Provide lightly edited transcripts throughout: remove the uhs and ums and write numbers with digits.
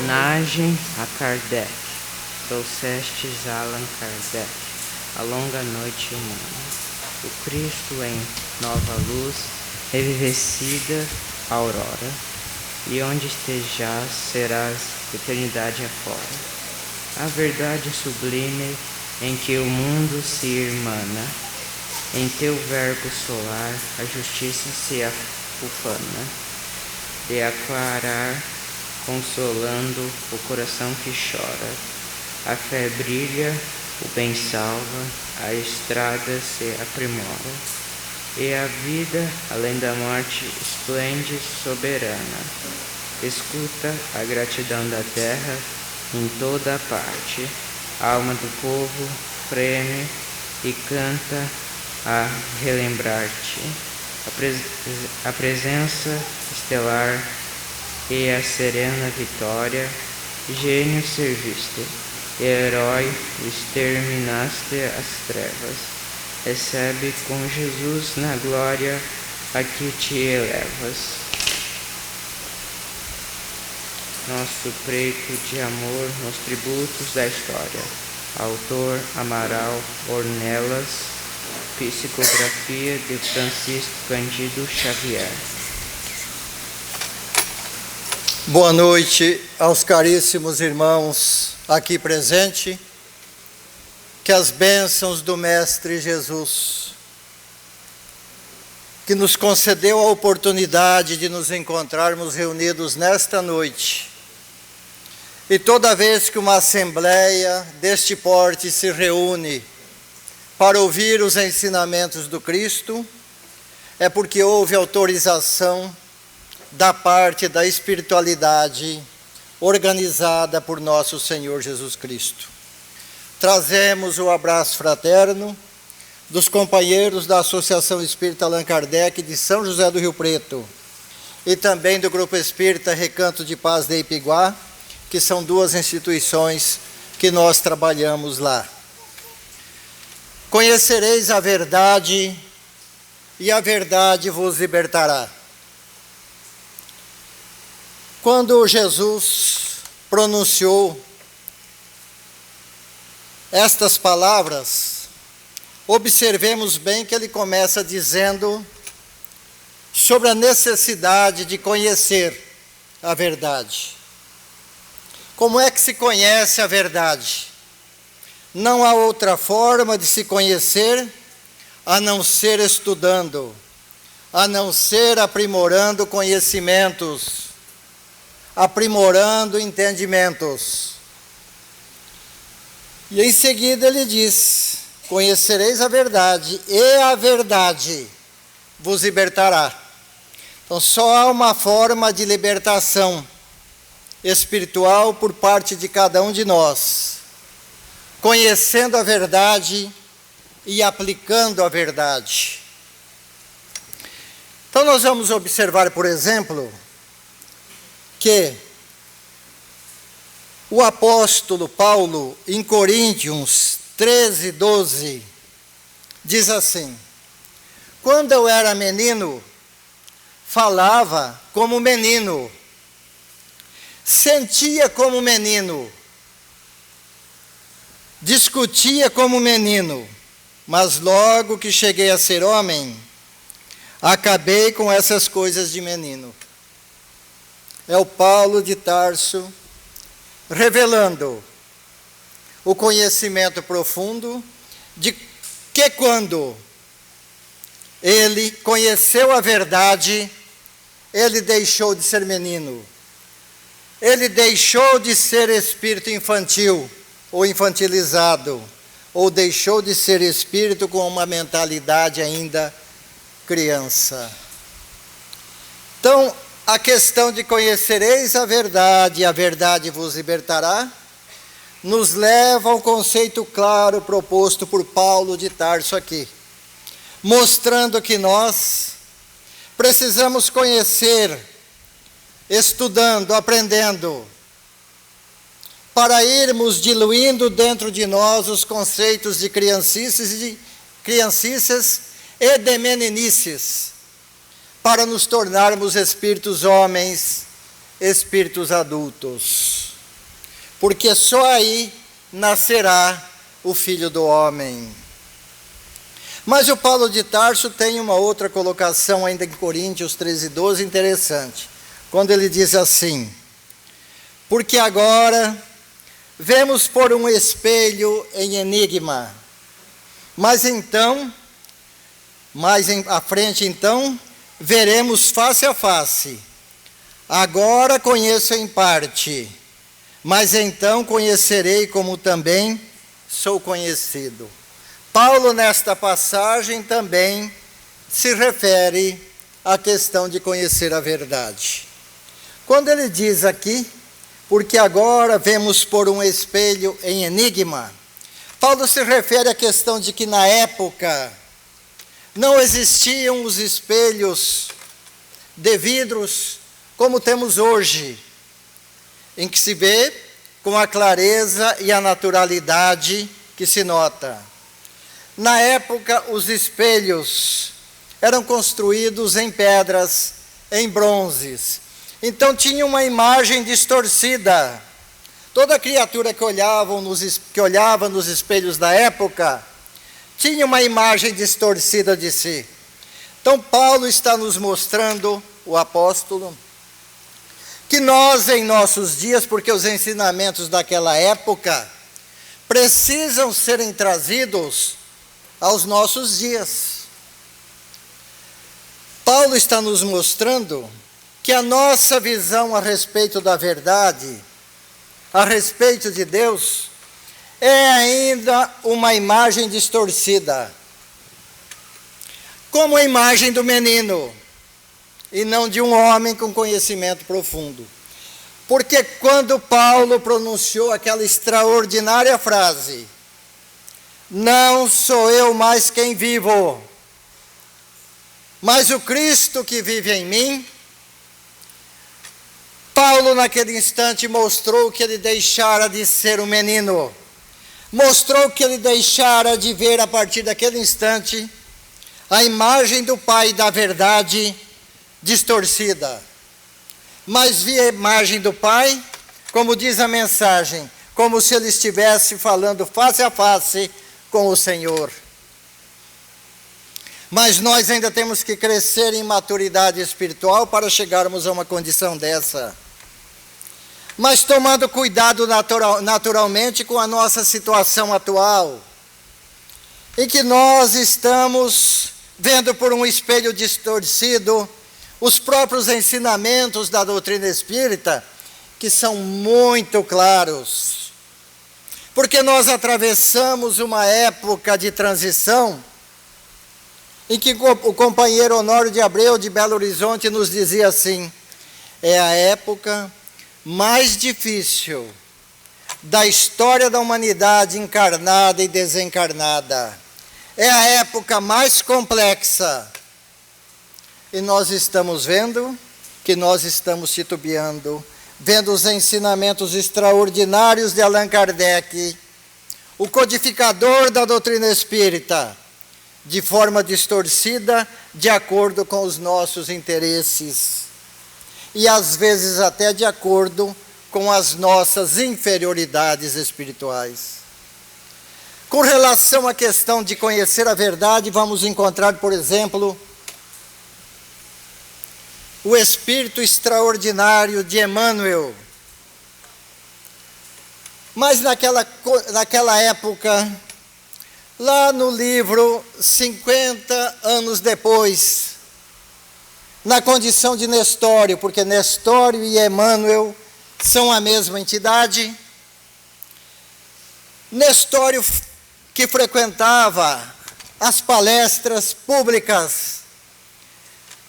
Homenagem a Kardec. Trouxestes Allan Kardec, a longa noite humana. O Cristo em nova luz, revivecida aurora. E onde estejas, serás eternidade afora. A verdade sublime em que o mundo se irmana. Em teu verbo solar, a justiça se afufana. De aclarar, consolando o coração que chora. A fé brilha, o bem salva, a estrada se aprimora. E a vida, além da morte, esplende soberana. Escuta a gratidão da terra em toda a parte. A alma do povo freme e canta a relembrar-te. A presença estelar e a serena vitória, gênio serviste, e herói exterminaste as trevas. Recebe com Jesus na glória a que te elevas. Nosso preito de amor nos tributos da história. Autor Amaral Ornelas. Psicografia de Francisco Cândido Xavier. Boa noite aos caríssimos irmãos aqui presentes. Que as bênçãos do Mestre Jesus, que nos concedeu a oportunidade de nos encontrarmos reunidos nesta noite, e toda vez que uma assembleia deste porte se reúne para ouvir os ensinamentos do Cristo, é porque houve autorização da parte da espiritualidade organizada por nosso Senhor Jesus Cristo. Trazemos o abraço fraterno dos companheiros da Associação Espírita Allan Kardec de São José do Rio Preto e também do Grupo Espírita Recanto de Paz de Ipiguá, que são duas instituições que nós trabalhamos lá. Conhecereis a verdade e a verdade vos libertará. Quando Jesus pronunciou estas palavras, observemos bem que ele começa dizendo sobre a necessidade de conhecer a verdade. Como é que se conhece a verdade? Não há outra forma de se conhecer a não ser estudando, a não ser aprimorando conhecimentos, aprimorando entendimentos. E em seguida ele diz: conhecereis a verdade, e a verdade vos libertará. Então só há uma forma de libertação espiritual por parte de cada um de nós, conhecendo a verdade e aplicando a verdade. Então nós vamos observar, por exemplo, que o apóstolo Paulo, em Coríntios 13, 12, diz assim: quando eu era menino, falava como menino, sentia como menino, discutia como menino, mas logo que cheguei a ser homem, acabei com essas coisas de menino. É o Paulo de Tarso revelando o conhecimento profundo de que quando ele conheceu a verdade, ele deixou de ser menino. Ele deixou de ser espírito infantil ou infantilizado, ou deixou de ser espírito com uma mentalidade ainda criança. Então, a questão de conhecereis a verdade e a verdade vos libertará, nos leva ao conceito claro proposto por Paulo de Tarso aqui, mostrando que nós precisamos conhecer, estudando, aprendendo, para irmos diluindo dentro de nós os conceitos de criancices e de meninices, para nos tornarmos espíritos homens, espíritos adultos. porque só aí nascerá o Filho do Homem. Mas o Paulo de Tarso tem uma outra colocação ainda em Coríntios 13:12 interessante, quando ele diz assim: porque agora vemos por um espelho em enigma, mas à frente então, veremos face a face. Agora conheço em parte, mas então conhecerei como também sou conhecido. Paulo, nesta passagem, também se refere à questão de conhecer a verdade. Quando ele diz aqui, porque agora vemos por um espelho em enigma, Paulo se refere à questão de que na época não existiam os espelhos de vidros como temos hoje, em que se vê com a clareza e a naturalidade que se nota. Na época, os espelhos eram construídos em pedras, em bronzes. Então tinha uma imagem distorcida. Toda criatura que olhava nos espelhos da época tinha uma imagem distorcida de si. Então Paulo está nos mostrando, o apóstolo, que nós em nossos dias, porque os ensinamentos daquela época precisam serem trazidos aos nossos dias. Paulo está nos mostrando que a nossa visão a respeito da verdade, a respeito de Deus, é ainda uma imagem distorcida, como a imagem do menino, e não de um homem com conhecimento profundo. Porque quando Paulo pronunciou aquela extraordinária frase, não sou eu mais quem vivo, mas o Cristo que vive em mim, Paulo naquele instante mostrou que ele deixara de ser um menino, mostrou que ele deixara de ver a partir daquele instante a imagem do Pai da verdade distorcida, mas via a imagem do Pai, como diz a mensagem, como se ele estivesse falando face a face com o Senhor. Mas nós ainda temos que crescer em maturidade espiritual para chegarmos a uma condição dessa. Mas tomando cuidado naturalmente com a nossa situação atual, em que nós estamos vendo por um espelho distorcido os próprios ensinamentos da doutrina espírita, que são muito claros. Porque nós atravessamos uma época de transição, em que o companheiro Honório de Abreu, de Belo Horizonte, nos dizia assim: é a época mais difícil da história da humanidade encarnada e desencarnada. É a época mais complexa. E nós estamos vendo que nós estamos titubeando, vendo os ensinamentos extraordinários de Allan Kardec, o codificador da doutrina espírita, de forma distorcida, de acordo com os nossos interesses. E às vezes até de acordo com as nossas inferioridades espirituais. Com relação à questão de conhecer a verdade, vamos encontrar, por exemplo, o espírito extraordinário de Emmanuel. Mas naquela época, lá no livro 50 anos depois, na condição de Nestório, porque Nestório e Emmanuel são a mesma entidade. Nestório, que frequentava as palestras públicas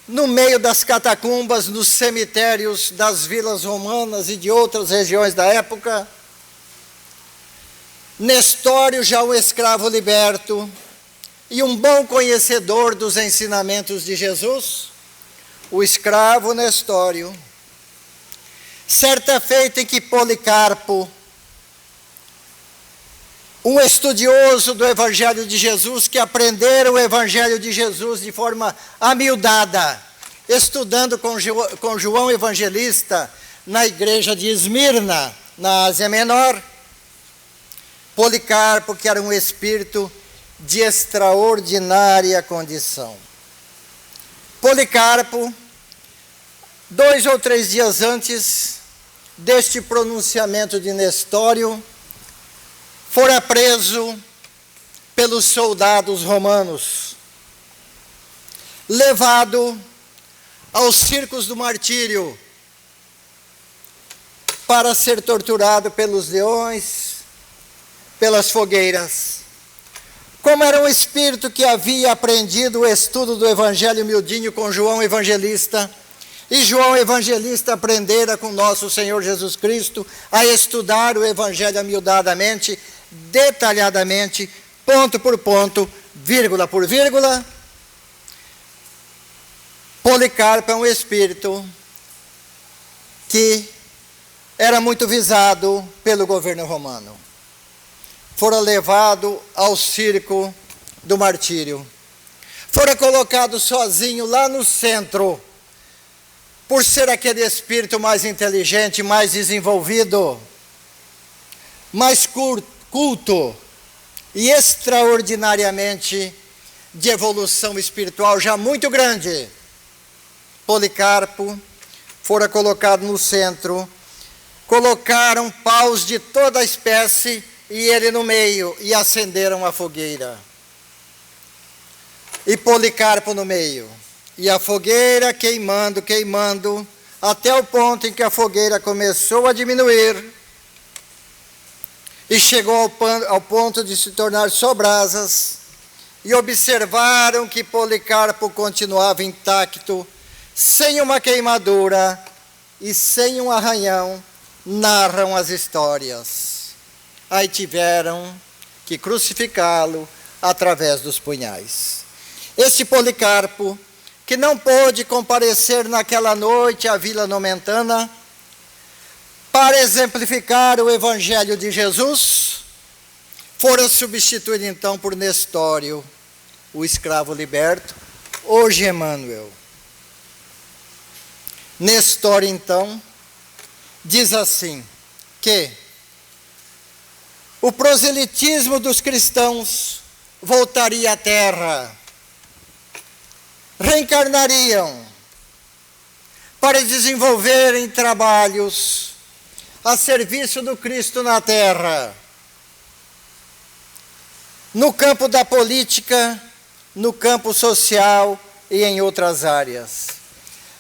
no meio das catacumbas, nos cemitérios das vilas romanas e de outras regiões da época. Nestório, já um escravo liberto e um bom conhecedor dos ensinamentos de Jesus, o escravo Nestório, certa feita em que Policarpo, um estudioso do Evangelho de Jesus, que aprendera o Evangelho de Jesus de forma amiudada, estudando com João Evangelista na igreja de Esmirna, na Ásia Menor. Policarpo, que era um espírito de extraordinária condição. Policarpo, 2 ou 3 dias antes deste pronunciamento de Nestório, fora preso pelos soldados romanos, levado aos circos do martírio para ser torturado pelos leões, pelas fogueiras. Como era um espírito que havia aprendido o estudo do Evangelho miudinho com João Evangelista, e João Evangelista aprendera com nosso Senhor Jesus Cristo a estudar o Evangelho amiudadamente, detalhadamente, ponto por ponto, vírgula por vírgula, Policarpo é um espírito que era muito visado pelo governo romano. Fora levado ao circo do martírio. Fora colocado sozinho lá no centro, por ser aquele espírito mais inteligente, mais desenvolvido, mais culto e extraordinariamente de evolução espiritual já muito grande. Policarpo fora colocado no centro, colocaram paus de toda a espécie e ele no meio, e acenderam a fogueira. E Policarpo no meio. E a fogueira queimando, queimando, até o ponto em que a fogueira começou a diminuir e chegou ao ponto de se tornar só brasas, e observaram que Policarpo continuava intacto, sem uma queimadura e sem um arranhão, narram as histórias. Aí tiveram que crucificá-lo através dos punhais. Este Policarpo, que não pôde comparecer naquela noite à Vila Nomentana, para exemplificar o Evangelho de Jesus, fora substituído então por Nestório, o escravo liberto, hoje Emmanuel. Nestório então diz assim, que o proselitismo dos cristãos voltaria à terra, reencarnariam para desenvolverem trabalhos a serviço do Cristo na terra, no campo da política, no campo social e em outras áreas.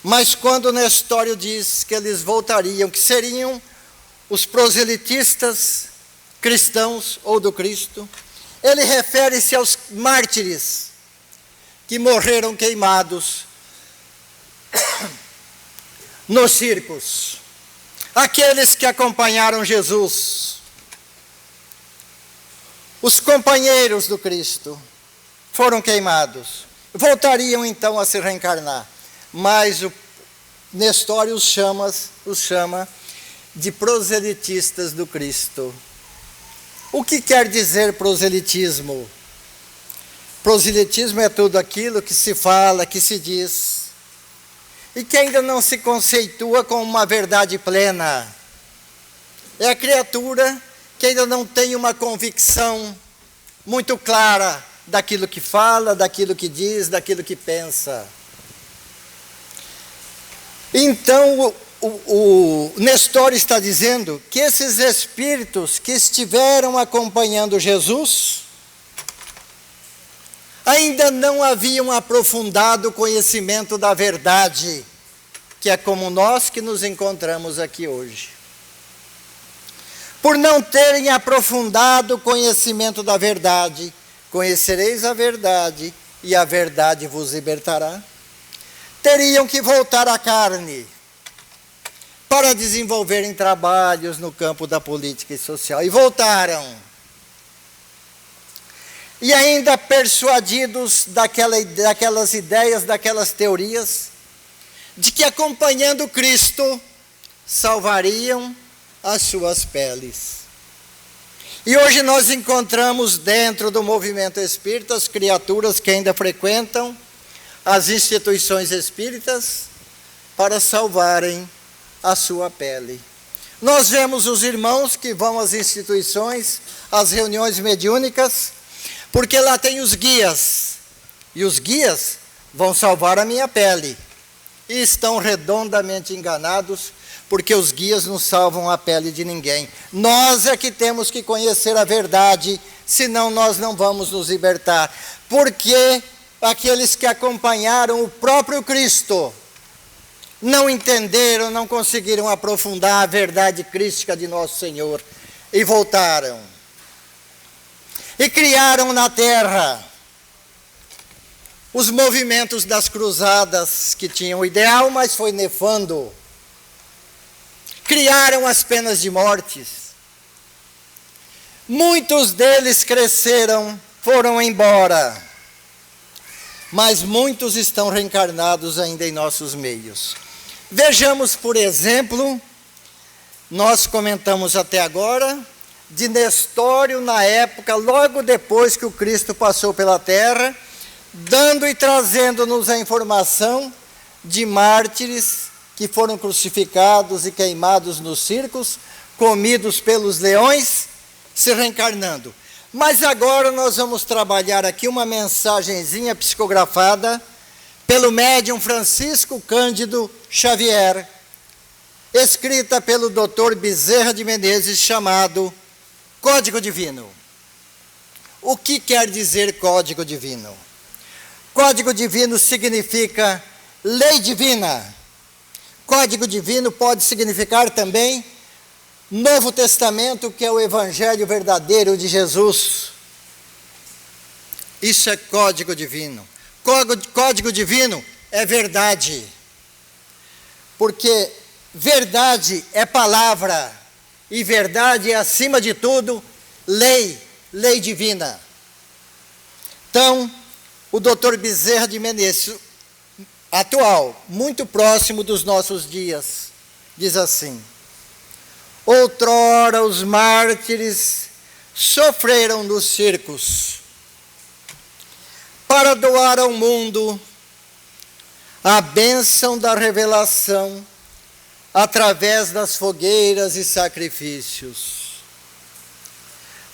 Mas quando Nestório diz que eles voltariam, que seriam os proselitistas cristãos ou do Cristo, ele refere-se aos mártires que morreram queimados nos circos, aqueles que acompanharam Jesus, os companheiros do Cristo foram queimados, voltariam então a se reencarnar, mas o Nestório os chama de proselitistas do Cristo. O que quer dizer proselitismo? Proselitismo é tudo aquilo que se fala, que se diz, e que ainda não se conceitua como uma verdade plena. É a criatura que ainda não tem uma convicção muito clara daquilo que fala, daquilo que diz, daquilo que pensa. Então, o Nestório está dizendo que esses espíritos que estiveram acompanhando Jesus ainda não haviam aprofundado o conhecimento da verdade, que é como nós que nos encontramos aqui hoje. Por não terem aprofundado o conhecimento da verdade, conhecereis a verdade e a verdade vos libertará. Teriam que voltar à carne para desenvolverem trabalhos no campo da política e social. E voltaram. E ainda persuadidos daquelas ideias, daquelas teorias, de que acompanhando Cristo, salvariam as suas peles. E hoje nós encontramos dentro do movimento espírita as criaturas que ainda frequentam as instituições espíritas para salvarem a sua pele. Nós vemos os irmãos que vão às instituições, às reuniões mediúnicas, porque lá tem os guias. E os guias vão salvar a minha pele. E estão redondamente enganados, porque os guias não salvam a pele de ninguém. Nós é que temos que conhecer a verdade, senão nós não vamos nos libertar. Porque aqueles que acompanharam o próprio Cristo não entenderam, não conseguiram aprofundar a verdade crística de nosso Senhor e voltaram. E criaram na terra os movimentos das cruzadas, que tinham o ideal, mas foi nefando. Criaram as penas de mortes. Muitos deles cresceram, foram embora. Mas muitos estão reencarnados ainda em nossos meios. Vejamos, por exemplo, nós comentamos até agora, de Nestório na época, logo depois que o Cristo passou pela terra, dando e trazendo-nos a informação de mártires que foram crucificados e queimados nos circos, comidos pelos leões, se reencarnando. Mas agora nós vamos trabalhar aqui uma mensagenzinha psicografada pelo médium Francisco Cândido Xavier, escrita pelo Dr. Bezerra de Menezes, chamado Código Divino. O que quer dizer Código Divino? Código Divino significa lei divina. Código Divino pode significar também Novo Testamento, que é o Evangelho verdadeiro de Jesus. Isso é Código Divino. Código Divino é verdade. Porque verdade é palavra. E verdade é, acima de tudo, lei divina. Então, o Dr. Bezerra de Menezes, atual, muito próximo dos nossos dias, diz assim: outrora os mártires sofreram nos circos para doar ao mundo a bênção da revelação através das fogueiras e sacrifícios.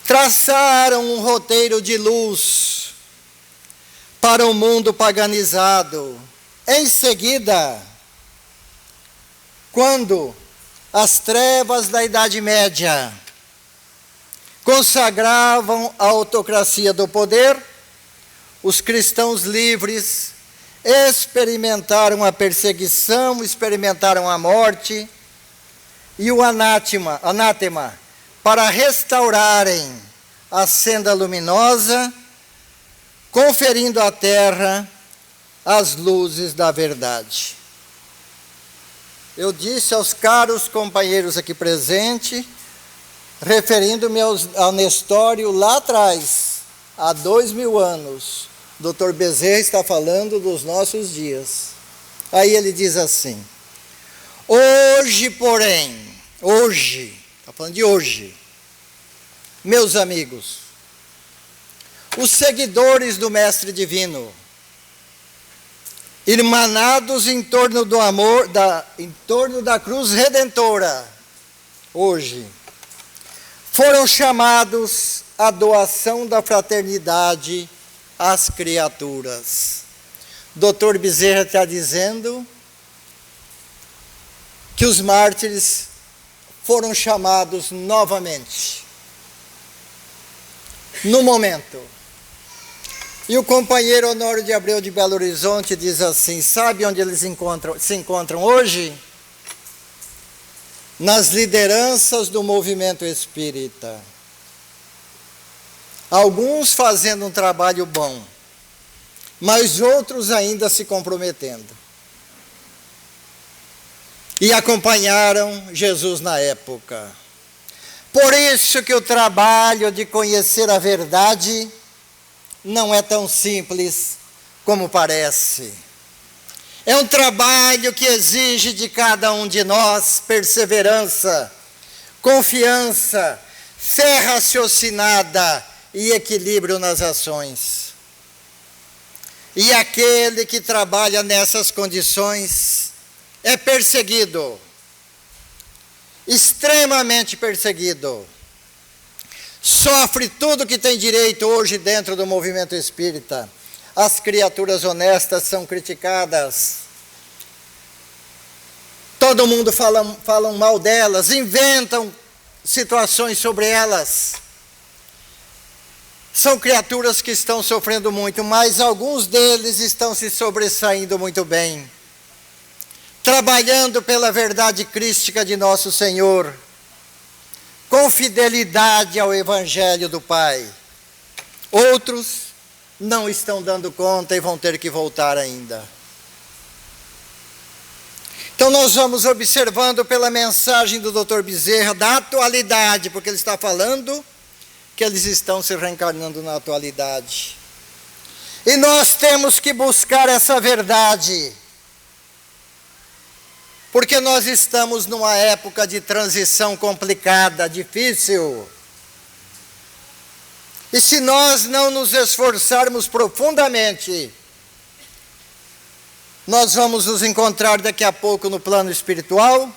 Traçaram um roteiro de luz para o mundo paganizado. Em seguida, quando as trevas da Idade Média consagravam a autocracia do poder, os cristãos livres experimentaram a perseguição, experimentaram a morte e o anátema para restaurarem a senda luminosa, conferindo à terra as luzes da verdade. Eu disse aos caros companheiros aqui presentes, referindo-me ao Nestório lá atrás, há 2000 anos, Dr. Bezerra está falando dos nossos dias. Aí ele diz assim: hoje, porém, está falando de hoje, meus amigos, os seguidores do Mestre Divino, irmanados em torno do amor, em torno da cruz redentora, hoje, foram chamados à doação da fraternidade às criaturas. Dr. Bezerra está dizendo que os mártires foram chamados novamente, no momento. E o companheiro Honório de Abreu de Belo Horizonte diz assim: sabe onde eles se encontram hoje? Nas lideranças do movimento espírita. Alguns fazendo um trabalho bom, mas outros ainda se comprometendo. E acompanharam Jesus na época. Por isso que o trabalho de conhecer a verdade não é tão simples como parece. É um trabalho que exige de cada um de nós perseverança, confiança, fé raciocinada e equilíbrio nas ações. E aquele que trabalha nessas condições é perseguido. extremamente perseguido. Sofre tudo que tem direito hoje dentro do movimento espírita. As criaturas honestas são criticadas. Todo mundo fala mal delas, inventam situações sobre elas. São criaturas que estão sofrendo muito, mas alguns deles estão se sobressaindo muito bem, trabalhando pela verdade crística de nosso Senhor, com fidelidade ao Evangelho do Pai. Outros não estão dando conta e vão ter que voltar ainda. Então nós vamos observando pela mensagem do Dr. Bezerra da atualidade, porque ele está falando que eles estão se reencarnando na atualidade. E nós temos que buscar essa verdade, porque nós estamos numa época de transição complicada, difícil. E se nós não nos esforçarmos profundamente, nós vamos nos encontrar daqui a pouco no plano espiritual,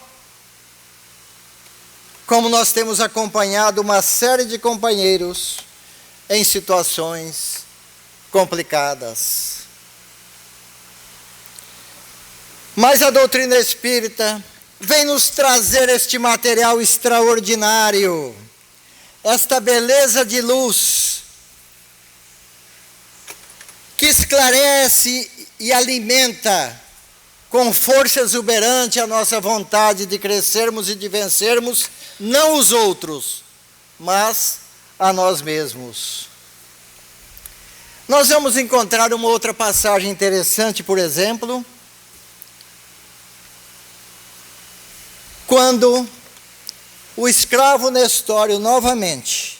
como nós temos acompanhado uma série de companheiros em situações complicadas. Mas a doutrina espírita vem nos trazer este material extraordinário, esta beleza de luz, que esclarece e alimenta com força exuberante a nossa vontade de crescermos e de vencermos, não os outros, mas a nós mesmos. Nós vamos encontrar uma outra passagem interessante, por exemplo, quando o escravo Nestório novamente,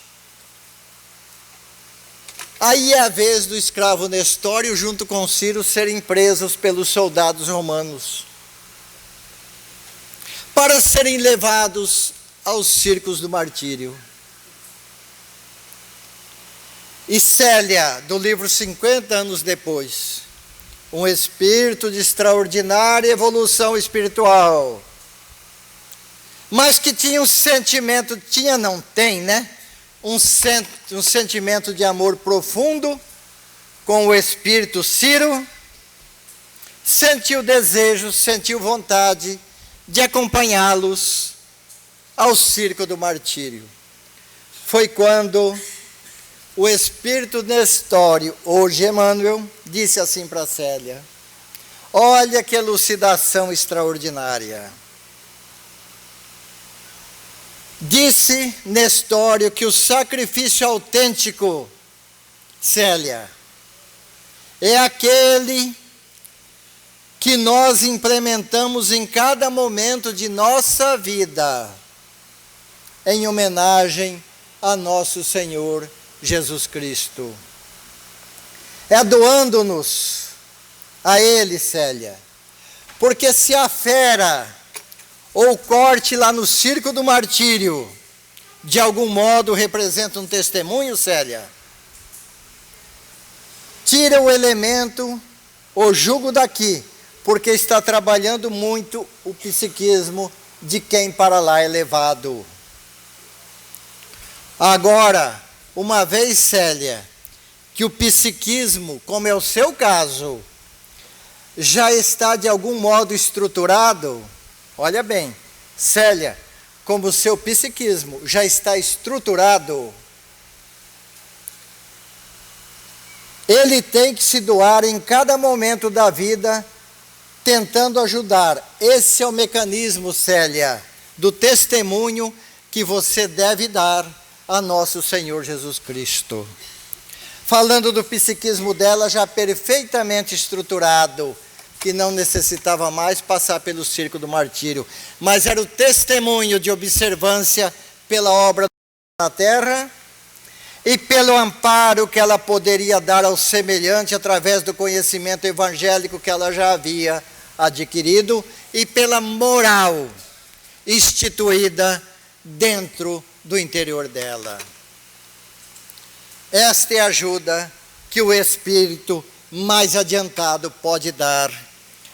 aí é a vez do escravo Nestório junto com Ciro serem presos pelos soldados romanos, para serem levados aos circos do martírio. E Célia, do livro 50 anos depois, um espírito de extraordinária evolução espiritual, mas que tinha um sentimento, um sentimento de amor profundo com o espírito Ciro, sentiu desejo, sentiu vontade de acompanhá-los ao circo do martírio. Foi quando o espírito Nestório, hoje Emmanuel, disse assim para Célia: olha que elucidação extraordinária. Disse Nestório que o sacrifício autêntico, Célia, é aquele que nós implementamos em cada momento de nossa vida, em homenagem a nosso Senhor Jesus Cristo. É doando-nos a Ele, Célia, porque se a fera ou o corte lá no circo do martírio, de algum modo representa um testemunho, Célia, tira o elemento, o jugo daqui, porque está trabalhando muito o psiquismo de quem para lá é levado. Agora, uma vez, Célia, que o psiquismo, como é o seu caso, já está de algum modo estruturado, olha bem, Célia, como o seu psiquismo já está estruturado, ele tem que se doar em cada momento da vida, tentando ajudar. Esse é o mecanismo, Célia, do testemunho que você deve dar a nosso Senhor Jesus Cristo. Falando do psiquismo dela já perfeitamente estruturado, que não necessitava mais passar pelo circo do martírio, mas era o testemunho de observância pela obra na terra e pelo amparo que ela poderia dar ao semelhante através do conhecimento evangélico que ela já havia adquirido e pela moral instituída dentro do interior dela. Esta é a ajuda que o espírito mais adiantado pode dar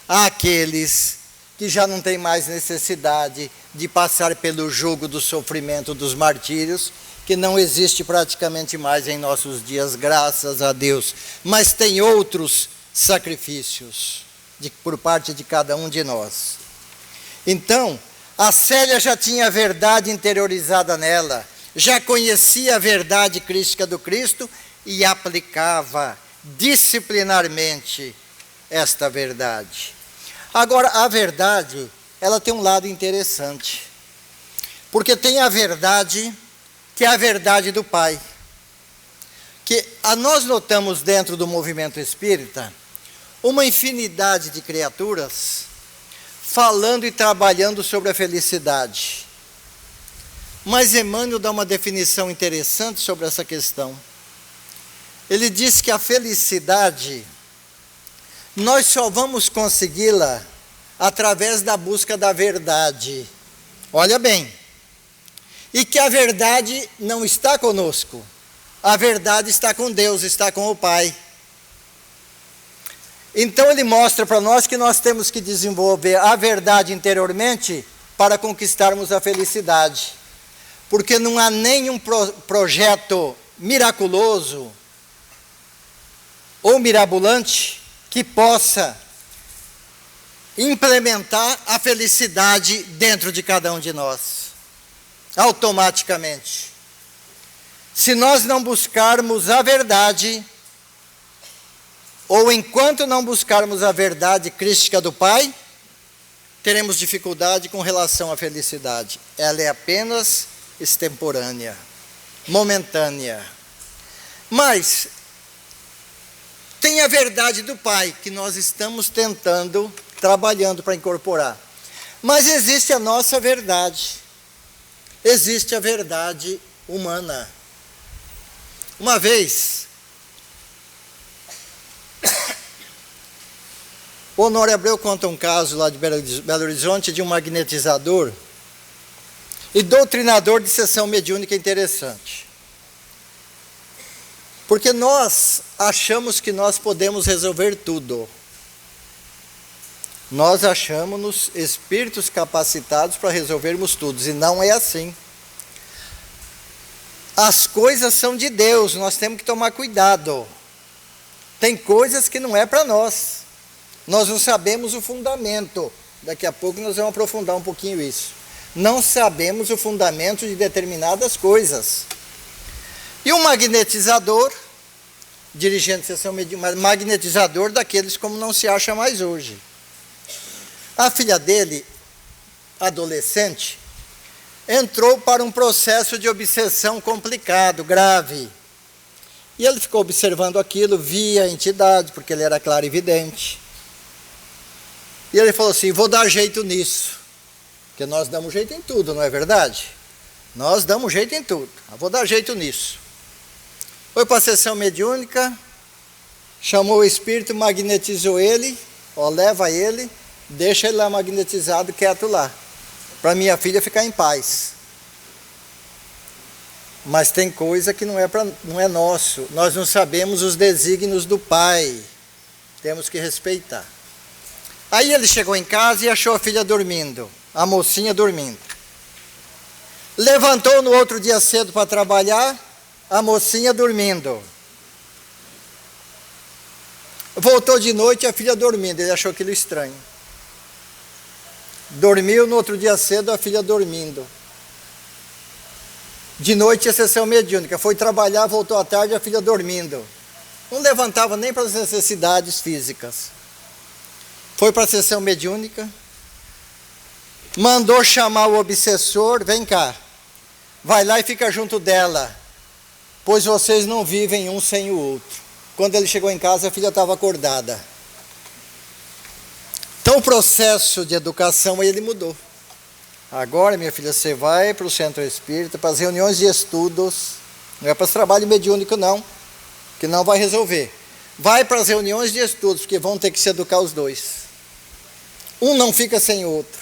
àqueles que já não têm mais necessidade de passar pelo jugo do sofrimento dos martírios, que não existe praticamente mais em nossos dias, graças a Deus. Mas tem outros sacrifícios por parte de cada um de nós. Então, a Célia já tinha a verdade interiorizada nela, já conhecia a verdade crística do Cristo e aplicava disciplinarmente esta verdade. Agora, a verdade, ela tem um lado interessante, porque tem a verdade que é a verdade do Pai, que nós notamos dentro do movimento espírita uma infinidade de criaturas falando e trabalhando sobre a felicidade. Mas Emmanuel dá uma definição interessante sobre essa questão. Ele diz que a felicidade, nós só vamos consegui-la através da busca da verdade. Olha bem. E que a verdade não está conosco. A verdade está com Deus, está com o Pai. Então ele mostra para nós que nós temos que desenvolver a verdade interiormente para conquistarmos a felicidade. Porque não há nenhum projeto miraculoso ou mirabolante que possa implementar a felicidade dentro de cada um de nós. Automaticamente. Se nós não buscarmos a verdade, ou enquanto não buscarmos a verdade crística do Pai, teremos dificuldade com relação à felicidade. Ela é apenas extemporânea, momentânea. Mas tem a verdade do Pai, que nós estamos tentando, trabalhando para incorporar. Mas existe a nossa verdade. Existe a verdade humana. Uma vez, o Honório Abreu conta um caso lá de Belo Horizonte de um magnetizador e doutrinador de sessão mediúnica interessante. Porque nós achamos que nós podemos resolver tudo. Nós achamos-nos espíritos capacitados para resolvermos tudo, e não é assim. As coisas são de Deus, nós temos que tomar cuidado. Tem coisas que não é para nós. Nós não sabemos o fundamento. Daqui a pouco nós vamos aprofundar um pouquinho isso. Não sabemos o fundamento de determinadas coisas. E um magnetizador, dirigente de sessão mediúnica, magnetizador daqueles como não se acha mais hoje. A filha dele, adolescente, entrou para um processo de obsessão complicado, grave. E ele ficou observando aquilo, via a entidade, porque ele era clarividente. E ele falou assim, vou dar jeito nisso. Porque nós damos jeito em tudo, não é verdade? Nós damos jeito em tudo. Eu vou dar jeito nisso. Foi para a sessão mediúnica, chamou o espírito, magnetizou ele, leva ele, deixa ele lá magnetizado, quieto lá, para minha filha ficar em paz. Mas tem coisa que não é nosso, nós não sabemos os desígnios do Pai, temos que respeitar. Aí ele chegou em casa e achou a filha dormindo, a mocinha dormindo. Levantou no outro dia cedo para trabalhar, a mocinha dormindo. Voltou de noite, a filha dormindo, ele achou aquilo estranho. Dormiu, no outro dia cedo, a filha dormindo. De noite, a sessão mediúnica. Foi trabalhar, voltou à tarde, a filha dormindo. Não levantava nem para as necessidades físicas. Foi para a sessão mediúnica. Mandou chamar o obsessor, vem cá. Vai lá e fica junto dela. Pois vocês não vivem um sem o outro. Quando ele chegou em casa, a filha estava acordada. Então o processo de educação ele mudou. Agora, minha filha, você vai para o centro espírita, para as reuniões de estudos, não é para esse trabalho mediúnico não, que não vai resolver. Vai para as reuniões de estudos, porque vão ter que se educar os dois. Um não fica sem o outro.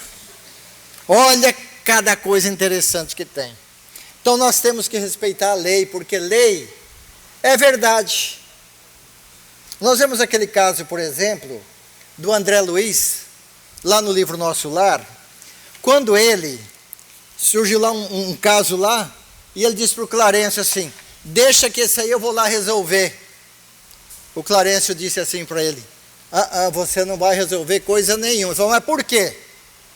Olha cada coisa interessante que tem. Então nós temos que respeitar a lei, porque lei é verdade. Nós vemos aquele caso, por exemplo, do André Luiz, lá no livro Nosso Lar, quando ele Surgiu lá um caso lá, e ele disse para o Clarencio assim, deixa que esse aí eu vou lá resolver. O Clarencio disse assim para ele, você não vai resolver coisa nenhuma. Ele falou, mas por quê?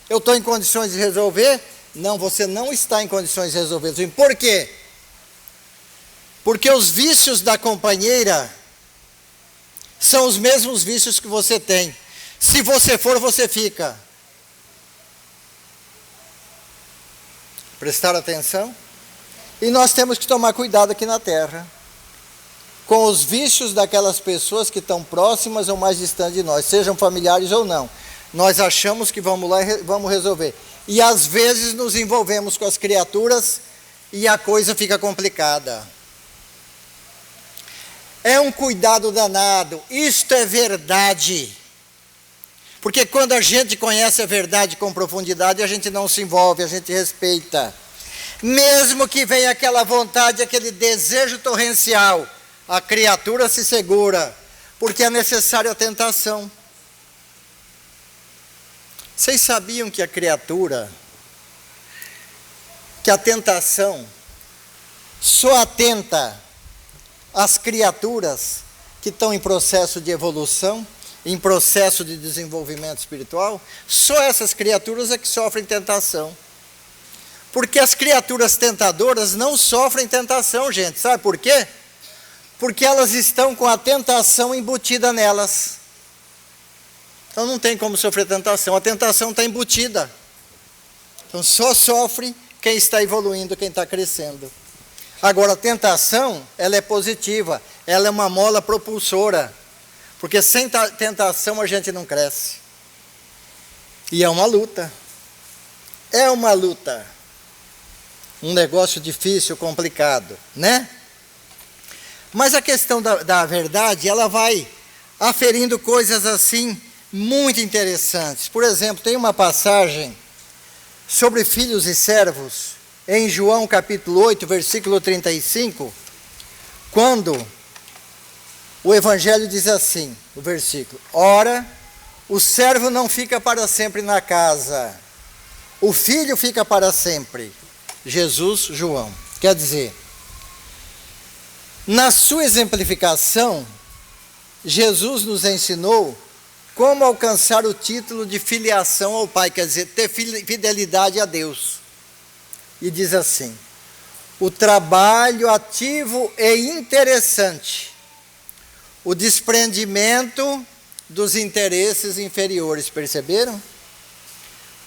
Eu estou em condições de resolver? Não, você não está em condições de resolver. Eu disse, por quê? Porque os vícios da companheira são os mesmos vícios que você tem. Se você for, você fica. Prestar atenção? E nós temos que tomar cuidado aqui na terra com os vícios daquelas pessoas que estão próximas ou mais distantes de nós, sejam familiares ou não. Nós achamos que vamos lá e vamos resolver. E às vezes nos envolvemos com as criaturas e a coisa fica complicada. É um cuidado danado, isto é verdade. Porque quando a gente conhece a verdade com profundidade, a gente não se envolve, a gente respeita. Mesmo que venha aquela vontade, aquele desejo torrencial, a criatura se segura, porque é necessária a tentação. Vocês sabiam que a tentação só atenta às criaturas que estão em processo de evolução, em processo de desenvolvimento espiritual? Só essas criaturas é que sofrem tentação. Porque as criaturas tentadoras não sofrem tentação, gente. Sabe por quê? Porque elas estão com a tentação embutida nelas. Então não tem como sofrer tentação. A tentação está embutida. Então só sofre quem está evoluindo, quem está crescendo. Agora a tentação, ela é positiva. Ela é uma mola propulsora. Porque sem tentação a gente não cresce. E é uma luta. É uma luta. Um negócio difícil, complicado, né? Mas a questão da verdade, ela vai aferindo coisas assim muito interessantes. Por exemplo, tem uma passagem sobre filhos e servos, em João capítulo 8, versículo 35, quando o Evangelho diz assim, o versículo, ora, o servo não fica para sempre na casa, o filho fica para sempre. Jesus, João. Quer dizer, na sua exemplificação, Jesus nos ensinou como alcançar o título de filiação ao Pai, quer dizer, ter fidelidade a Deus. E diz assim, o trabalho ativo e interessante, o desprendimento dos interesses inferiores, perceberam?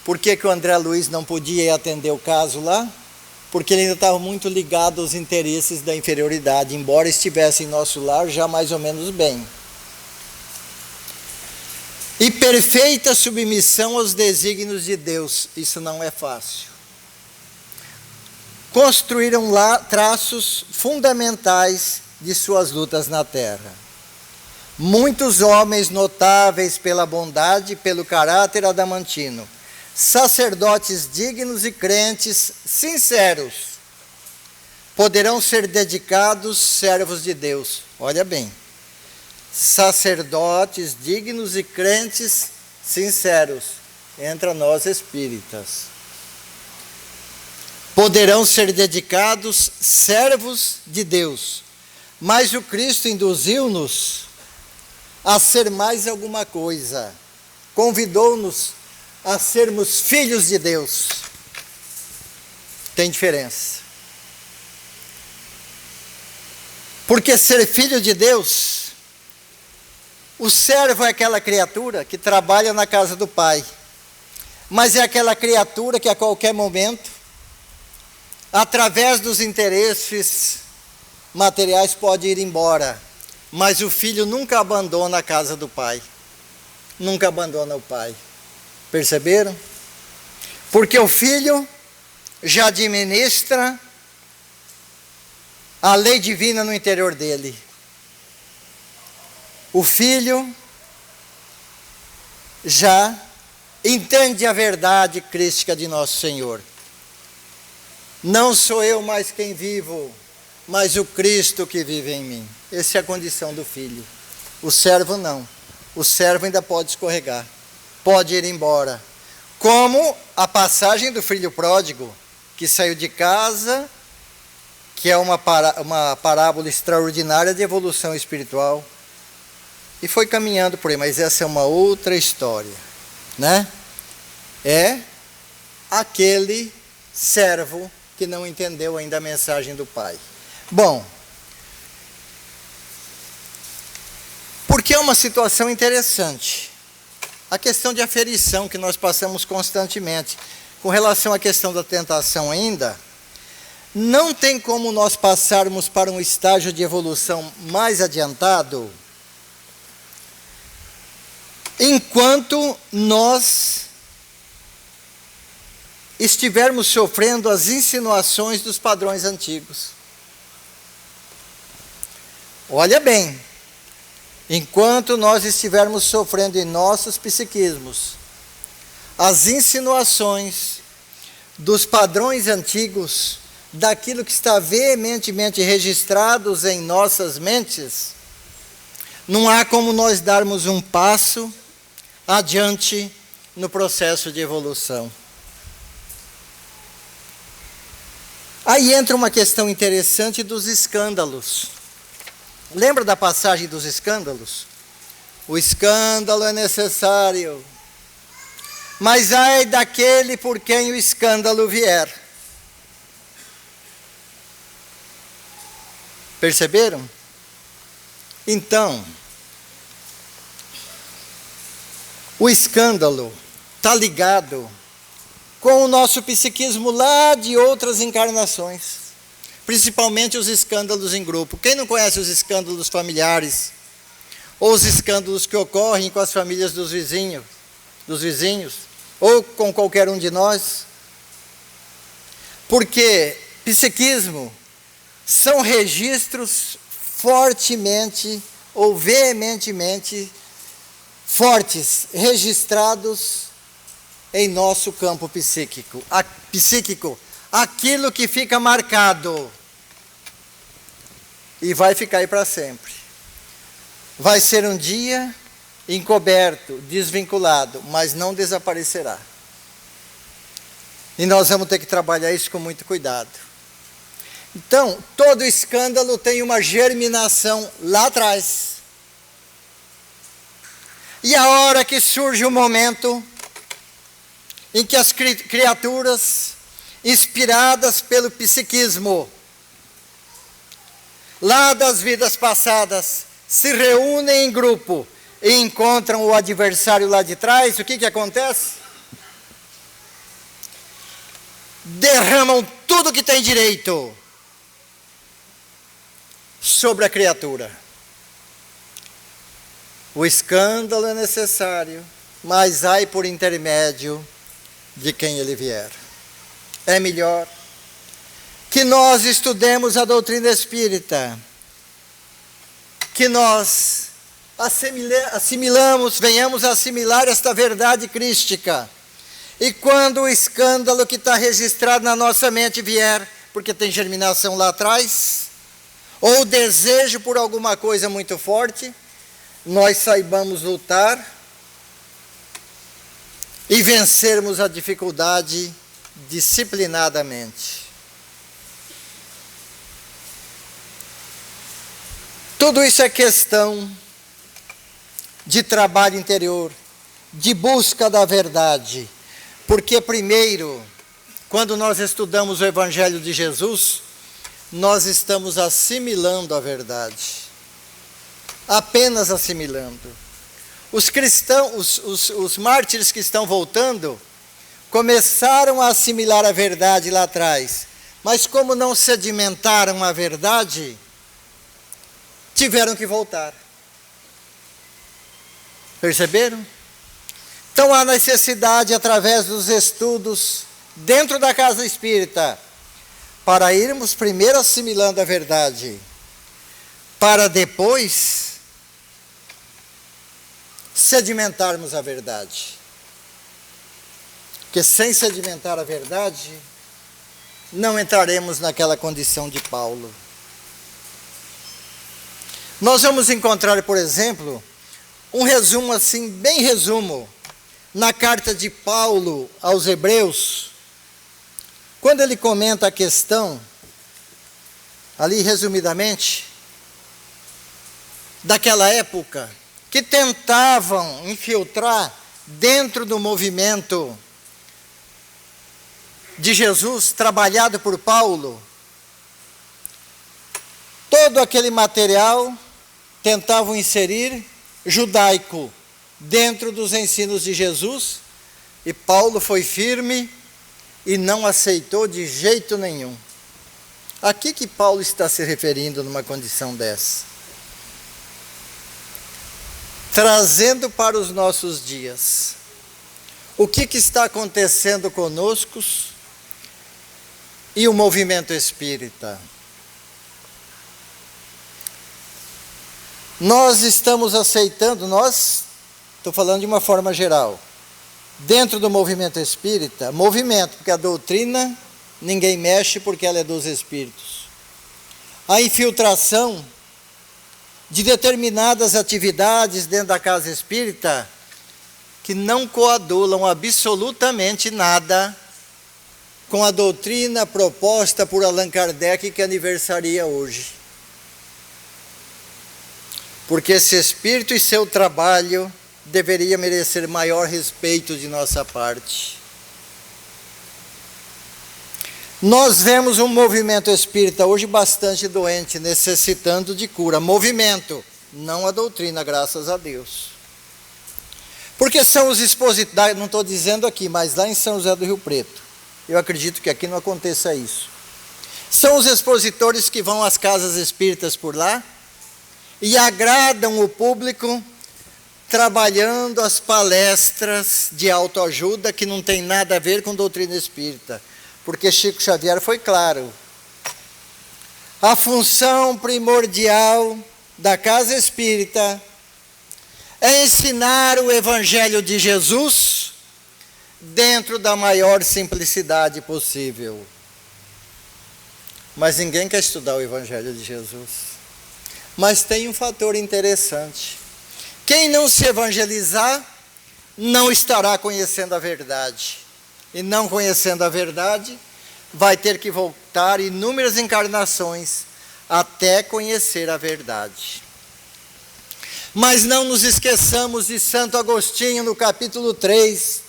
Por que o André Luiz não podia atender o caso lá? Porque ele ainda estava muito ligado aos interesses da inferioridade, embora estivesse em nosso lar já mais ou menos bem. E perfeita submissão aos desígnios de Deus, isso não é fácil. Construíram lá traços fundamentais de suas lutas na terra. Muitos homens notáveis pela bondade e pelo caráter adamantino, sacerdotes dignos e crentes sinceros, poderão ser dedicados servos de Deus. Olha bem, sacerdotes dignos e crentes sinceros, entre nós espíritas. Poderão ser dedicados servos de Deus, mas o Cristo induziu-nos a ser mais alguma coisa, convidou-nos a sermos filhos de Deus. Tem diferença. Porque ser filho de Deus, o servo é aquela criatura que trabalha na casa do Pai, mas é aquela criatura que a qualquer momento, através dos interesses materiais, pode ir embora, mas o filho nunca abandona a casa do Pai, nunca abandona o Pai. Perceberam? Porque o filho já administra a lei divina no interior dele. O filho já entende a verdade crística de nosso Senhor. Não sou eu mais quem vivo, mas o Cristo que vive em mim. Essa é a condição do filho. O servo não. O servo ainda pode escorregar, pode ir embora. Como a passagem do filho pródigo. que saiu de casa, que é uma parábola extraordinária de evolução espiritual, e foi caminhando por aí, mas essa é uma outra história, né? É aquele servo que não entendeu ainda a mensagem do Pai. Bom, porque é uma situação interessante. A questão de aferição que nós passamos constantemente. Com relação à questão da tentação ainda, não tem como nós passarmos para um estágio de evolução mais adiantado enquanto nós estivermos sofrendo as insinuações dos padrões antigos. Olha bem, enquanto nós estivermos sofrendo em nossos psiquismos as insinuações dos padrões antigos, daquilo que está veementemente registrados em nossas mentes, não há como nós darmos um passo adiante no processo de evolução. Aí entra uma questão interessante dos escândalos. Lembra da passagem dos escândalos? O escândalo é necessário, mas ai daquele por quem o escândalo vier. Perceberam? Então, o escândalo está ligado com o nosso psiquismo lá de outras encarnações, principalmente os escândalos em grupo. Quem não conhece os escândalos familiares, ou os escândalos que ocorrem com as famílias dos vizinhos, ou com qualquer um de nós? Porque psiquismo são registros fortemente ou veementemente fortes, registrados em nosso campo psíquico. Aquilo que fica marcado e vai ficar aí para sempre. Vai ser um dia encoberto, desvinculado, mas não desaparecerá. E nós vamos ter que trabalhar isso com muito cuidado. Então, todo escândalo tem uma germinação lá atrás. E a hora que surge o momento em que as criaturas, inspiradas pelo psiquismo, lá das vidas passadas, se reúnem em grupo e encontram o adversário lá de trás, o que acontece? Derramam tudo que tem direito sobre a criatura. O escândalo é necessário, mas ai por intermédio de quem ele vier. É melhor que nós estudemos a doutrina espírita, que nós venhamos a assimilar esta verdade crística. E quando o escândalo que está registrado na nossa mente vier, porque tem germinação lá atrás, ou desejo por alguma coisa muito forte, nós saibamos lutar e vencermos a dificuldade disciplinadamente. Tudo isso é questão de trabalho interior, de busca da verdade. Porque primeiro, quando nós estudamos o Evangelho de Jesus, nós estamos assimilando a verdade. Apenas assimilando. Os cristãos, os mártires que estão voltando, começaram a assimilar a verdade lá atrás, mas como não sedimentaram a verdade, tiveram que voltar. Perceberam? Então há necessidade, através dos estudos dentro da casa espírita, para irmos primeiro assimilando a verdade, para depois sedimentarmos a verdade. Porque sem sedimentar a verdade, não entraremos naquela condição de Paulo. Nós vamos encontrar, por exemplo, um resumo assim, bem resumo, na carta de Paulo aos Hebreus, Quando ele comenta a questão, ali resumidamente, daquela época, que tentavam infiltrar dentro do movimento de Jesus, trabalhado por Paulo, todo aquele material tentavam inserir judaico dentro dos ensinos de Jesus, e Paulo foi firme e não aceitou de jeito nenhum. A que Paulo está se referindo numa condição dessa? Trazendo para os nossos dias, o que está acontecendo conosco e o movimento espírita? Nós estamos aceitando, estou falando de uma forma geral, dentro do movimento espírita, porque a doutrina ninguém mexe porque ela é dos espíritos. A infiltração de determinadas atividades dentro da casa espírita que não coadulam absolutamente nada com a doutrina proposta por Allan Kardec, que aniversaria hoje. Porque esse espírito e seu trabalho deveria merecer maior respeito de nossa parte. Nós vemos um movimento espírita hoje bastante doente, necessitando de cura. Movimento, não a doutrina, graças a Deus. Porque são os expositores, não estou dizendo aqui, mas lá em São José do Rio Preto. Eu acredito que aqui não aconteça isso. São os expositores que vão às casas espíritas por lá e agradam o público trabalhando as palestras de autoajuda que não tem nada a ver com doutrina espírita. Porque Chico Xavier foi claro. A função primordial da casa espírita é ensinar o Evangelho de Jesus dentro da maior simplicidade possível. Mas ninguém quer estudar o Evangelho de Jesus. Mas tem um fator interessante. Quem não se evangelizar, não estará conhecendo a verdade. E não conhecendo a verdade, vai ter que voltar inúmeras encarnações até conhecer a verdade. Mas não nos esqueçamos de Santo Agostinho, no capítulo 3,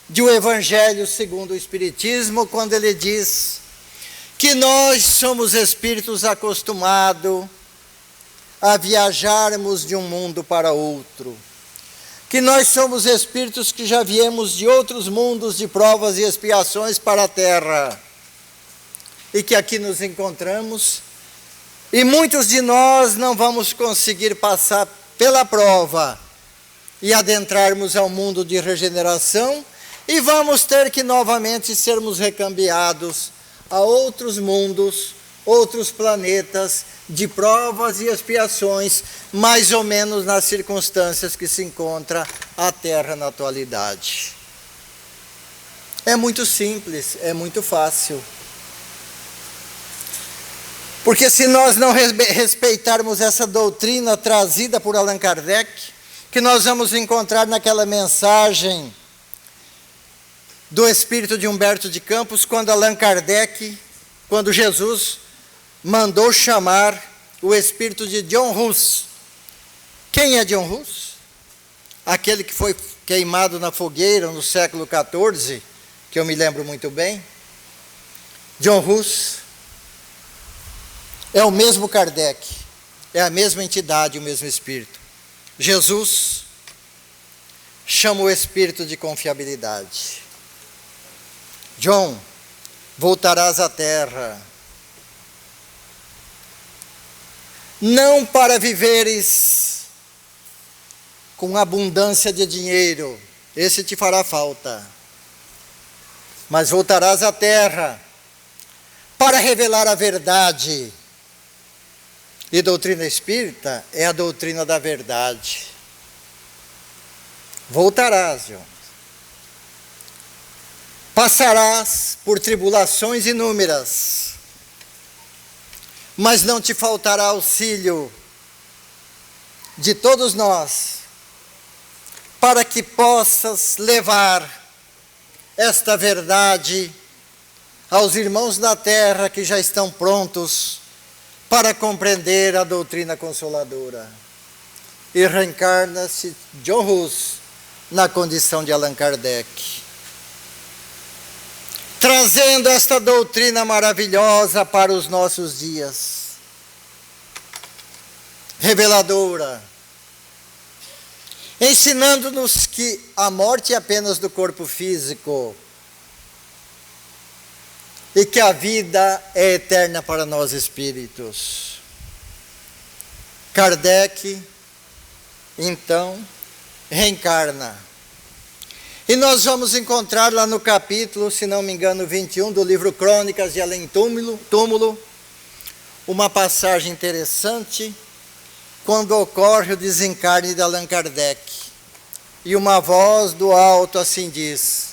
de O Evangelho segundo o Espiritismo, quando ele diz que nós somos espíritos acostumados a viajarmos de um mundo para outro, que nós somos espíritos que já viemos de outros mundos de provas e expiações para a Terra, e que aqui nos encontramos, e muitos de nós não vamos conseguir passar pela prova e adentrarmos ao mundo de regeneração, e vamos ter que novamente sermos recambiados a outros mundos, outros planetas, de provas e expiações, mais ou menos nas circunstâncias que se encontra a Terra na atualidade. É muito simples, é muito fácil. Porque se nós não respeitarmos essa doutrina trazida por Allan Kardec, que nós vamos encontrar naquela mensagem do espírito de Humberto de Campos, quando Jesus mandou chamar o espírito de John Hus. Quem é John Hus? Aquele que foi queimado na fogueira no século XIV, que eu me lembro muito bem. John Hus é o mesmo Kardec, é a mesma entidade, o mesmo espírito. Jesus chama o espírito de confiabilidade. John, voltarás à terra, não para viveres com abundância de dinheiro, esse te fará falta, mas voltarás à terra para revelar a verdade. E doutrina espírita é a doutrina da verdade. Voltarás, John. Passarás por tribulações inúmeras, mas não te faltará auxílio de todos nós, para que possas levar esta verdade aos irmãos da terra que já estão prontos para compreender a doutrina consoladora. E reencarna-se John Hus na condição de Allan Kardec, trazendo esta doutrina maravilhosa para os nossos dias, reveladora, ensinando-nos que a morte é apenas do corpo físico e que a vida é eterna para nós espíritos. Kardec, então, reencarna. E nós vamos encontrar lá no capítulo, se não me engano, 21 do livro Crônicas de Além Túmulo, uma passagem interessante, quando ocorre o desencarne de Allan Kardec. E uma voz do alto assim diz: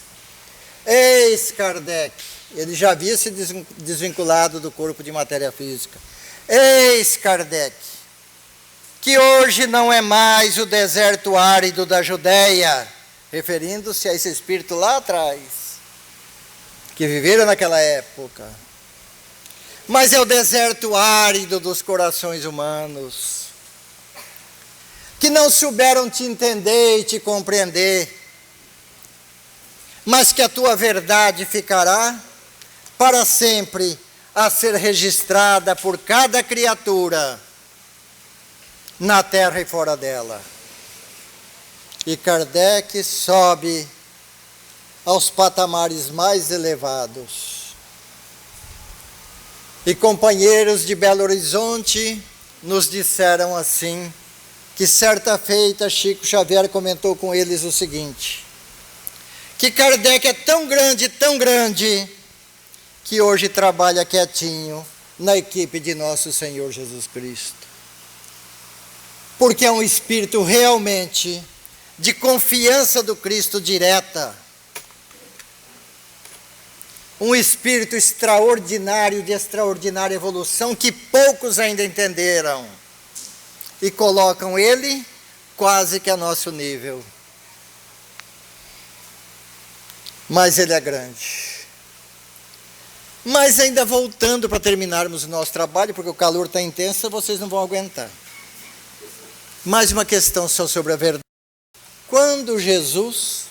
eis Kardec, ele já havia se desvinculado do corpo de matéria física. Eis Kardec, que hoje não é mais o deserto árido da Judéia, referindo-se a esse espírito lá atrás, que viveram naquela época, mas é o deserto árido dos corações humanos, que não souberam te entender e te compreender, mas que a tua verdade ficará para sempre a ser registrada por cada criatura na terra e fora dela. E Kardec sobe aos patamares mais elevados. E companheiros de Belo Horizonte nos disseram assim, que certa feita Chico Xavier comentou com eles o seguinte, que Kardec é tão grande, que hoje trabalha quietinho na equipe de nosso Senhor Jesus Cristo. Porque é um espírito realmente de confiança do Cristo direta. Um espírito extraordinário, de extraordinária evolução, que poucos ainda entenderam. E colocam ele quase que a nosso nível. Mas ele é grande. Mas ainda voltando para terminarmos o nosso trabalho, porque o calor está intenso, vocês não vão aguentar. Mais uma questão só sobre a verdade. Quando Jesus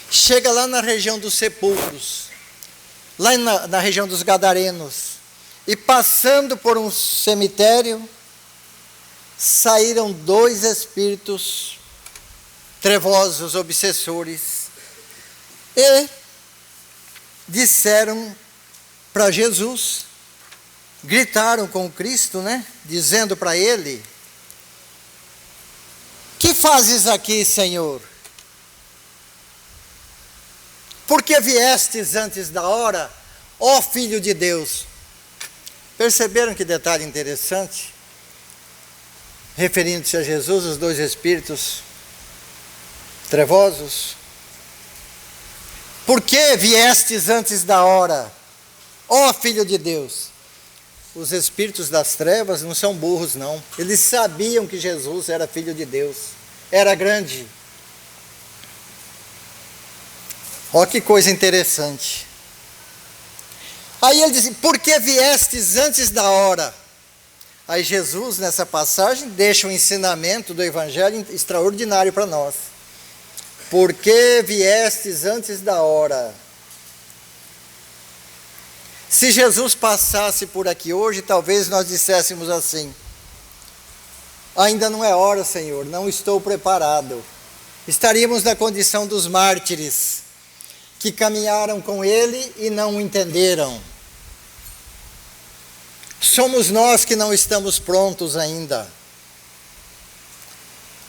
chega lá na região dos sepulcros, lá na região dos Gadarenos, e passando por um cemitério, saíram 2 espíritos trevosos, obsessores, e disseram para Jesus, gritaram com Cristo, né? Dizendo para ele: que fazes aqui, Senhor? Por que viestes antes da hora, ó Filho de Deus? Perceberam que detalhe interessante? Referindo-se a Jesus, os 2 espíritos trevosos. Por que viestes antes da hora, ó Filho de Deus? Os espíritos das trevas não são burros, não. Eles sabiam que Jesus era Filho de Deus. Era grande. Olha que coisa interessante. Aí ele diz: por que viestes antes da hora? Aí Jesus, nessa passagem, deixa um ensinamento do Evangelho extraordinário para nós. Por que viestes antes da hora? Se Jesus passasse por aqui hoje, talvez nós disséssemos assim: ainda não é hora, Senhor, não estou preparado. Estaríamos na condição dos mártires, que caminharam com ele e não o entenderam. Somos nós que não estamos prontos ainda.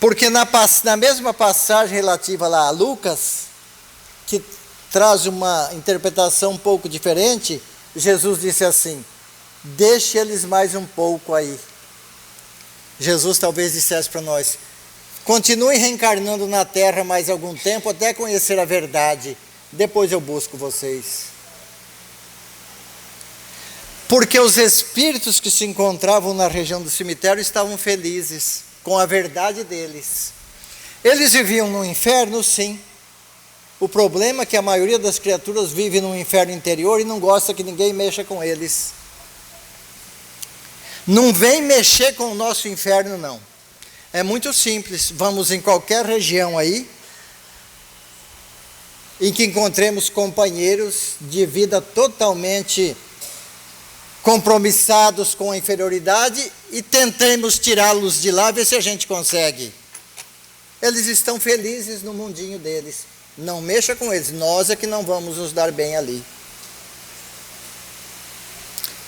Porque na mesma passagem relativa lá a Lucas, que traz uma interpretação um pouco diferente, Jesus disse assim: deixe eles mais um pouco aí. Jesus talvez dissesse para nós: continuem reencarnando na Terra mais algum tempo até conhecer a verdade, depois eu busco vocês. Porque os espíritos que se encontravam na região do cemitério estavam felizes com a verdade deles. Eles viviam no inferno, sim. O problema é que a maioria das criaturas vive no inferno interior e não gosta que ninguém mexa com eles. Não vem mexer com o nosso inferno, não. É muito simples. Vamos em qualquer região aí, em que encontremos companheiros de vida totalmente compromissados com a inferioridade e tentemos tirá-los de lá, ver se a gente consegue. Eles estão felizes no mundinho deles. Não mexa com eles, nós é que não vamos nos dar bem ali.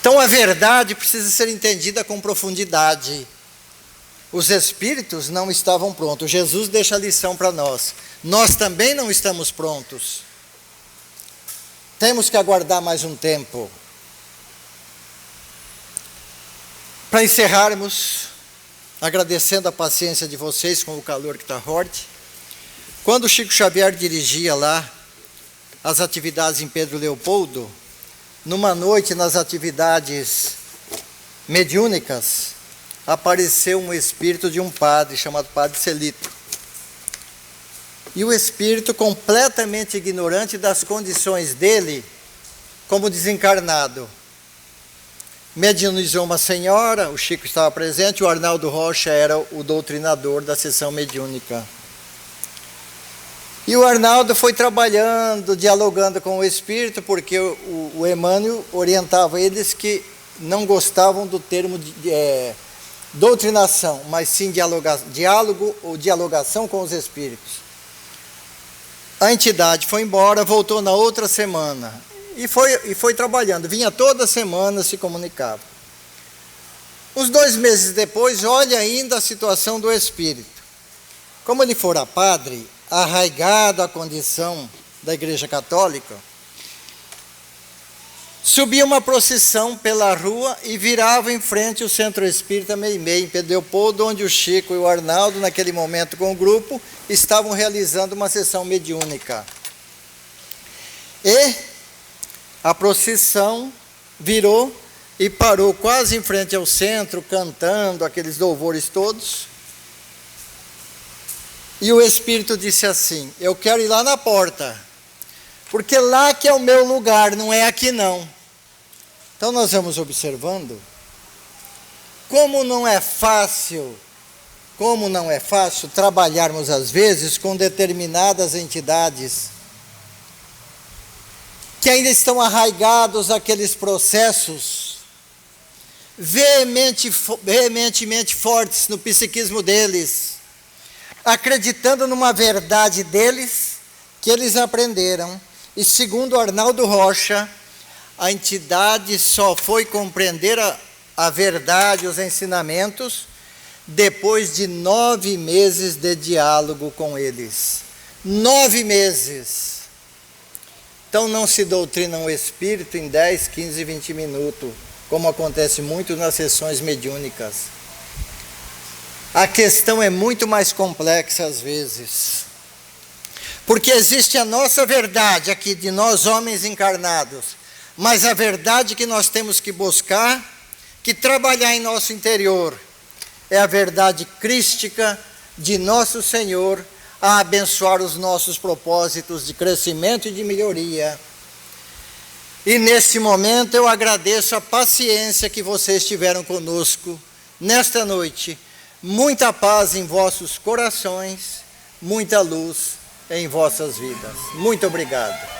Então a verdade precisa ser entendida com profundidade. Os espíritos não estavam prontos. Jesus deixa a lição para nós. Nós também não estamos prontos. Temos que aguardar mais um tempo. Para encerrarmos, agradecendo a paciência de vocês com o calor que está forte, quando o Chico Xavier dirigia lá as atividades em Pedro Leopoldo, numa noite nas atividades mediúnicas, apareceu um espírito de um padre chamado Padre Celito. E o espírito, completamente ignorante das condições dele como desencarnado, mediunizou uma senhora, o Chico estava presente, o Arnaldo Rocha era o doutrinador da sessão mediúnica. E o Arnaldo foi trabalhando, dialogando com o espírito, porque o Emmanuel orientava eles que não gostavam do termo doutrinação, mas sim diálogo ou dialogação com os espíritos. A entidade foi embora, voltou na outra semana e foi trabalhando, vinha toda semana, se comunicava. Uns 2 meses depois, olha ainda a situação do espírito. Como ele fora padre, arraigado à condição da Igreja Católica, subia uma procissão pela rua e virava em frente o Centro Espírita Meimei, em Pedro Leopoldo, onde o Chico e o Arnaldo, naquele momento com o grupo, estavam realizando uma sessão mediúnica. E a procissão virou e parou quase em frente ao centro, cantando aqueles louvores todos. E o Espírito disse assim: eu quero ir lá na porta, porque lá que é o meu lugar, não é aqui não. Então nós vamos observando como não é fácil trabalharmos às vezes com determinadas entidades que ainda estão arraigados àqueles processos veementemente fortes no psiquismo deles, acreditando numa verdade deles que eles aprenderam. E segundo Arnaldo Rocha, a entidade só foi compreender a verdade, os ensinamentos, depois de 9 meses de diálogo com eles. 9 meses. Então não se doutrina um espírito em 10, 15, 20 minutos, como acontece muito nas sessões mediúnicas. A questão é muito mais complexa às vezes. Porque existe a nossa verdade aqui, de nós homens encarnados, mas a verdade que nós temos que buscar, que trabalhar em nosso interior, é a verdade crística de nosso Senhor a abençoar os nossos propósitos de crescimento e de melhoria. E nesse momento eu agradeço a paciência que vocês tiveram conosco nesta noite. Muita paz em vossos corações, muita luz em vossas vidas. Muito obrigado.